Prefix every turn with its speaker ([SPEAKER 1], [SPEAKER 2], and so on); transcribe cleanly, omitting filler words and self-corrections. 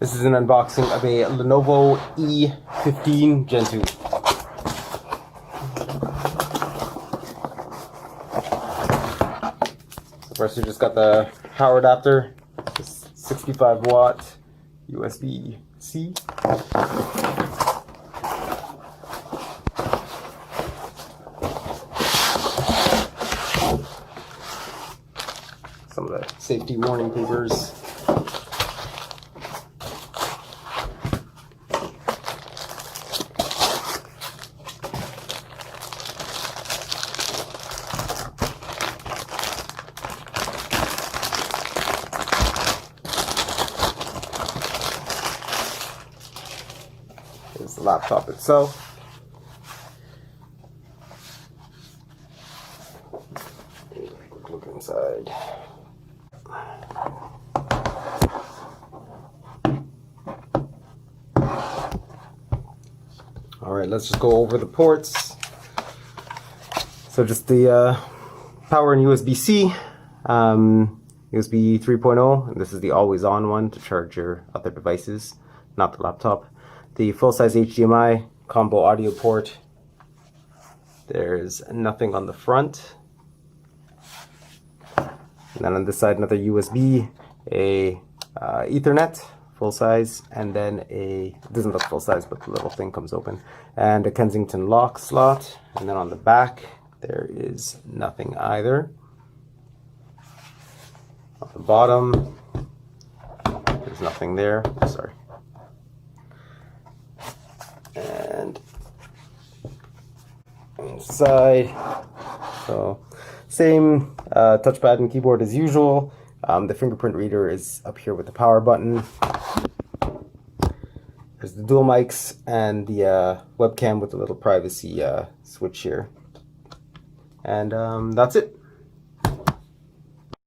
[SPEAKER 1] This is an unboxing of a Lenovo E15 Gen2. So first we just got the power adapter, 65 watt USB-C. Some of the safety warning papers. Here's the laptop itself. Quick look inside. Alright, let's just go over the ports. So just the power and USB-C, USB 3.0, and this is the always-on one to charge your other devices, not the laptop. The full-size HDMI combo audio port. There's nothing on the front. And then on this side, another USB, a Ethernet, full size, and then it doesn't look full size, but the little thing comes open, and a Kensington lock slot. And then on the back, there is nothing either. On the bottom, there's nothing there. Sorry. And inside, so same touchpad and keyboard as usual. The fingerprint reader is up here with the power button. There's the dual mics and the webcam with a little privacy switch here. And that's it.